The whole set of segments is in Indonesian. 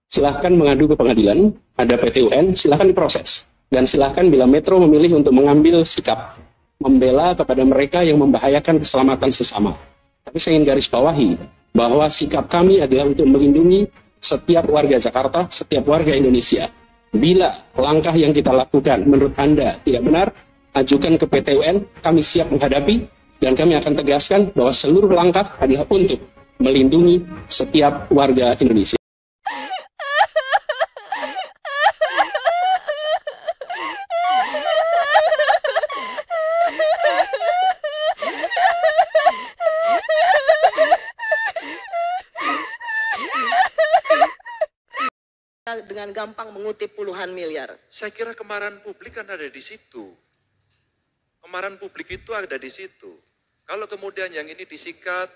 silahkan mengadu ke pengadilan, ada PT UN, silahkan diproses. Dan silahkan bila Metro memilih untuk mengambil sikap membela kepada mereka yang membahayakan keselamatan sesama. Tapi saya ingin garis bawahi bahwa sikap kami adalah untuk melindungi setiap warga Jakarta, setiap warga Indonesia. Bila langkah yang kita lakukan menurut Anda tidak benar, ajukan ke PT UN, kami siap menghadapi, dan kami akan tegaskan bahwa seluruh langkah adalah untuk melindungi setiap warga Indonesia. Dengan gampang mengutip puluhan miliar. Saya kira kemarahan publik kan ada di situ. Kemarahan publik itu ada di situ. Kalau kemudian yang ini disikat,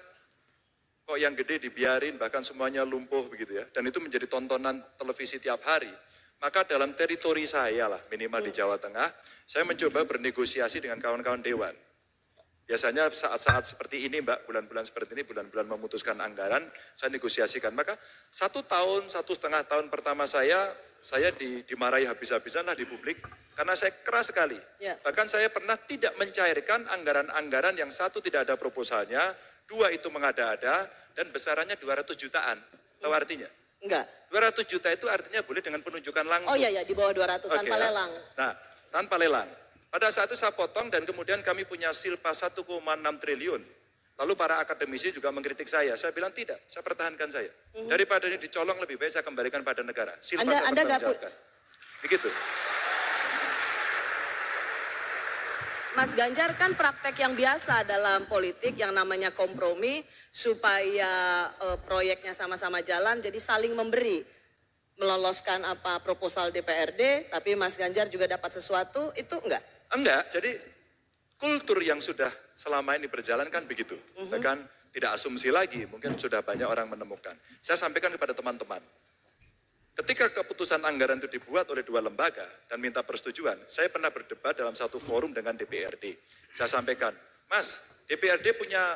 kok yang gede dibiarin, bahkan semuanya lumpuh begitu ya. Dan itu menjadi tontonan televisi tiap hari. Maka dalam teritori saya lah, minimal di Jawa Tengah, saya mencoba bernegosiasi dengan kawan-kawan Dewan. Biasanya saat-saat seperti ini Mbak, bulan-bulan seperti ini, bulan-bulan memutuskan anggaran, saya negosiasikan. Maka 1 tahun, 1,5 tahun pertama saya dimarahi habis-habisan lah di publik. Karena saya keras sekali. Ya. Bahkan saya pernah tidak mencairkan anggaran-anggaran yang 1 tidak ada proposalnya, 2 itu mengada-ada, dan besarannya 200 jutaan. Tahu artinya? Enggak. 200 juta itu artinya boleh dengan penunjukan langsung. Oh iya, di bawah 200 tanpa lelang. Nah, tanpa lelang. Pada saat itu saya potong dan kemudian kami punya silpa 1,6 triliun. Lalu para akademisi juga mengkritik saya. Saya bilang tidak, saya pertahankan saya. Daripada ini dicolong lebih baik saya kembalikan pada negara. Silpa saya pertanggungjawabkan. Begitu. Mas Ganjar kan praktek yang biasa dalam politik yang namanya kompromi supaya proyeknya sama-sama jalan, jadi saling memberi. Meloloskan proposal DPRD, tapi Mas Ganjar juga dapat sesuatu, itu enggak? Enggak, jadi kultur yang sudah selama ini berjalan kan begitu. Bahkan tidak asumsi lagi, mungkin sudah banyak orang menemukan. Saya sampaikan kepada teman-teman, ketika keputusan anggaran itu dibuat oleh 2 lembaga dan minta persetujuan, saya pernah berdebat dalam satu forum dengan DPRD. Saya sampaikan, Mas, DPRD punya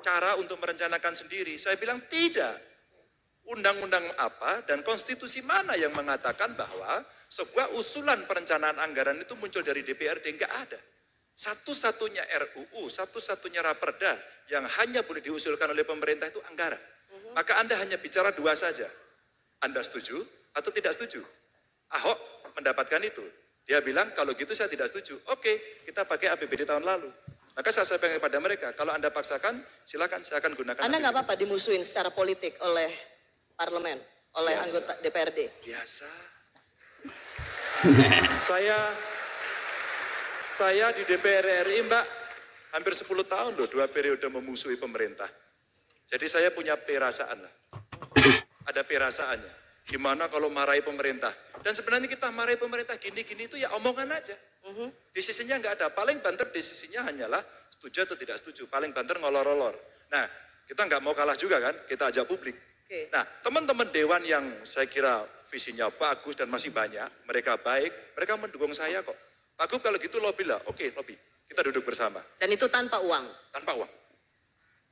cara untuk merencanakan sendiri. Saya bilang tidak. Undang-undang apa dan konstitusi mana yang mengatakan bahwa sebuah usulan perencanaan anggaran itu muncul dari DPRD? Enggak ada. Satu-satunya RUU, satu-satunya raperda yang hanya boleh diusulkan oleh pemerintah itu anggaran. Maka Anda hanya bicara 2 saja. Anda setuju atau tidak setuju? Ahok mendapatkan itu. Dia bilang kalau gitu saya tidak setuju. Oke, kita pakai APBD tahun lalu. Maka saya sampaikan kepada mereka, kalau Anda paksakan silakan saya akan gunakan. Anda nggak apa-apa dimusuhin secara politik oleh parlemen, oleh anggota DPRD? Biasa. Saya di DPR RI Mbak, hampir 10 tahun loh, 2 periode memusuhi pemerintah. Jadi saya punya perasaan lah. Ada perasaannya. Gimana kalau marahi pemerintah? Dan sebenarnya kita marahi pemerintah gini-gini itu ya omongan aja. Desisinya nggak ada. Paling banter desisinya hanyalah setuju atau tidak setuju. Paling banter ngolor-olor. Nah, kita nggak mau kalah juga kan? Kita ajak publik. Nah, teman-teman Dewan yang saya kira visinya bagus dan masih banyak, mereka baik, mereka mendukung saya kok. Pak Gub kalau gitu lobby lah, oke lobby, kita duduk bersama. Dan itu tanpa uang? Tanpa uang.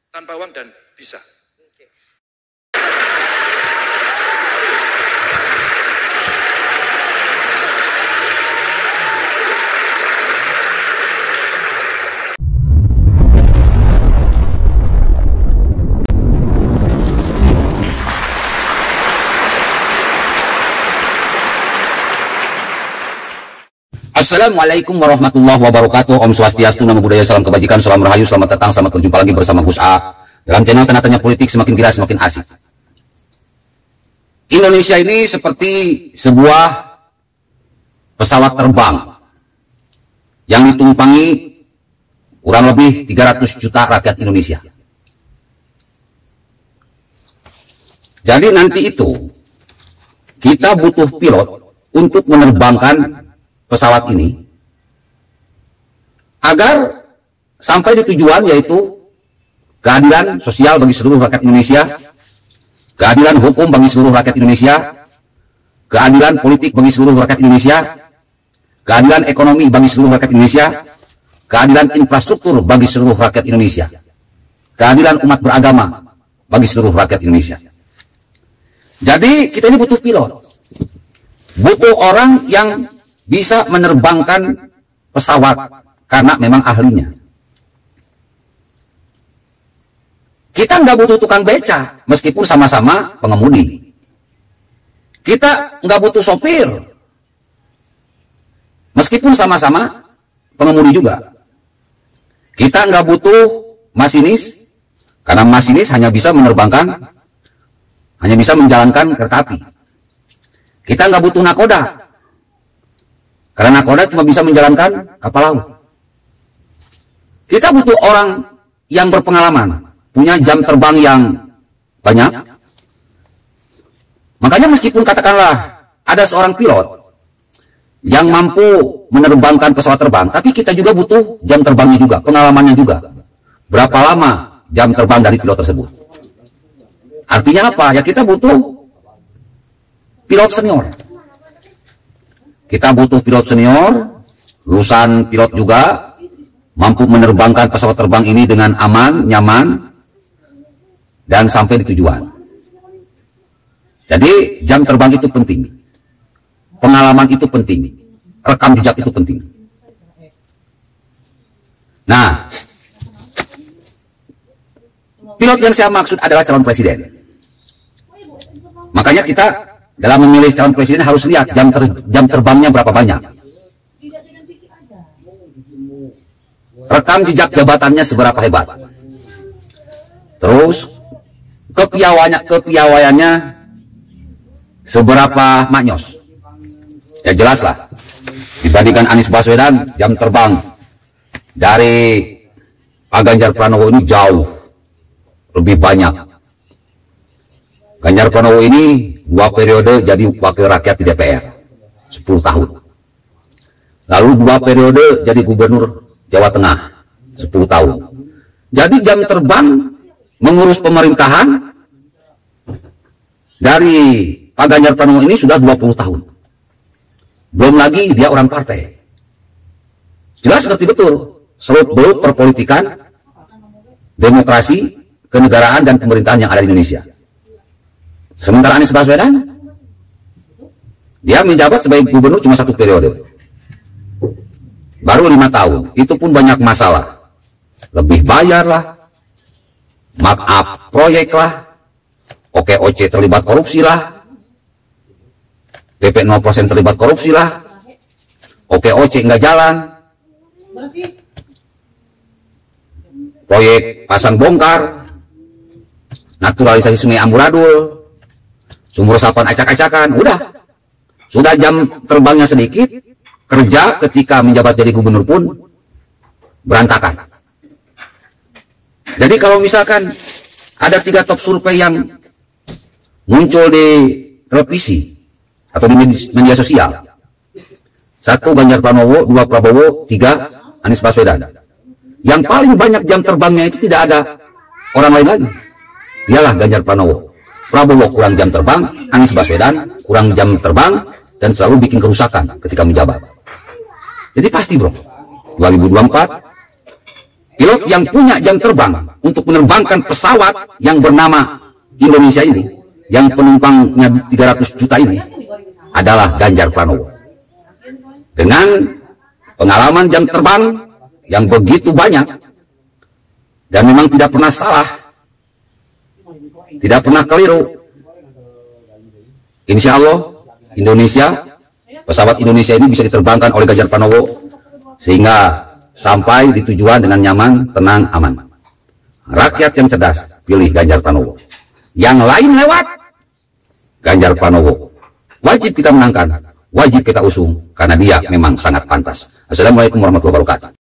Tanpa uang dan bisa. Assalamualaikum warahmatullahi wabarakatuh. Om Swastiastu, Namo Buddhaya, salam kebajikan, salam rahayu, selamat datang, selamat berjumpa lagi bersama Gus A dalam channel Tanya-Tanya Politik, semakin gila semakin asik. Indonesia ini seperti sebuah pesawat terbang yang ditumpangi kurang lebih 300 juta rakyat Indonesia. Jadi nanti itu kita butuh pilot untuk menerbangkan pesawat ini agar sampai di tujuan, yaitu keadilan sosial bagi seluruh rakyat Indonesia, keadilan hukum bagi seluruh rakyat Indonesia, keadilan politik bagi seluruh rakyat Indonesia, keadilan ekonomi bagi seluruh rakyat Indonesia, keadilan infrastruktur bagi seluruh rakyat Indonesia, keadilan umat beragama bagi seluruh rakyat Indonesia. Jadi kita ini butuh pilot. Butuh orang yang bisa menerbangkan pesawat karena memang ahlinya. Kita nggak butuh tukang beca, meskipun sama-sama pengemudi. Kita nggak butuh sopir, meskipun sama-sama pengemudi juga. Kita nggak butuh masinis, karena masinis hanya bisa menerbangkan, hanya bisa menjalankan kereta api. Kita nggak butuh nakoda, karena nakoda cuma bisa menjalankan kapal laut. Kita butuh orang yang berpengalaman, punya jam terbang yang banyak. Makanya meskipun katakanlah ada seorang pilot yang mampu menerbangkan pesawat terbang, tapi kita juga butuh jam terbangnya juga, pengalamannya juga. Berapa lama jam terbang dari pilot tersebut? Artinya apa? Ya kita butuh pilot senior. Kita butuh pilot senior, lulusan pilot juga, mampu menerbangkan pesawat terbang ini dengan aman, nyaman, dan sampai di tujuan. Jadi jam terbang itu penting, pengalaman itu penting, rekam jejak itu penting. Nah, pilot yang saya maksud adalah calon presiden. Makanya kita dalam memilih calon presiden harus lihat jam terbangnya berapa banyak, rekam jejak jabatannya seberapa hebat, terus kepiawaiannya seberapa maknyos. Ya jelas lah, dibandingkan Anies Baswedan, jam terbang dari Pak Ganjar Pranowo ini jauh lebih banyak. Ganjar Pranowo ini 2 periode jadi wakil rakyat di DPR 10 tahun, lalu 2 periode jadi gubernur Jawa Tengah 10 tahun. Jadi jam terbang mengurus pemerintahan dari Pak Ganjar Pranowo ini sudah 20 tahun. Belum lagi dia orang partai. Jelas ngerti betul seluk-beluk perpolitikan, demokrasi, kenegaraan, dan pemerintahan yang ada di Indonesia. Sementara Anies Baswedan, dia menjabat sebagai gubernur cuma 1 periode. Baru 5 tahun. Itu pun banyak masalah. Lebih bayar lah, markup proyek lah, OKOC terlibat korupsi lah, DP 0% terlibat korupsi lah, OKOC nggak jalan, proyek pasang bongkar, naturalisasi sungai amburadul, sumur resapan acak-acakan, udah. Sudah jam terbangnya sedikit, kerja ketika menjabat jadi gubernur pun berantakan. Jadi kalau misalkan ada 3 top survei yang muncul di televisi atau di media sosial, 1 Ganjar Pranowo, 2 Prabowo, 3 Anies Baswedan. Yang paling banyak jam terbangnya itu tidak ada orang lain lagi, dialah Ganjar Pranowo. Prabowo kurang jam terbang, Anies Baswedan kurang jam terbang, dan selalu bikin kerusakan ketika menjabat. Jadi pasti bro, 2024 pilot yang punya jam terbang untuk menerbangkan pesawat yang bernama Indonesia ini, yang penumpangnya 300 juta ini, adalah Ganjar Pranowo. Dengan pengalaman jam terbang yang begitu banyak, dan memang tidak pernah salah, tidak pernah keliru. Insya Allah Indonesia, pesawat Indonesia ini bisa diterbangkan oleh Ganjar Pranowo, sehingga sampai di tujuan dengan nyaman, tenang, aman. Rakyat yang cerdas pilih Ganjar Pranowo. Yang lain lewat, Ganjar Pranowo wajib kita menangkan, wajib kita usung, karena dia memang sangat pantas. Assalamualaikum warahmatullahi wabarakatuh.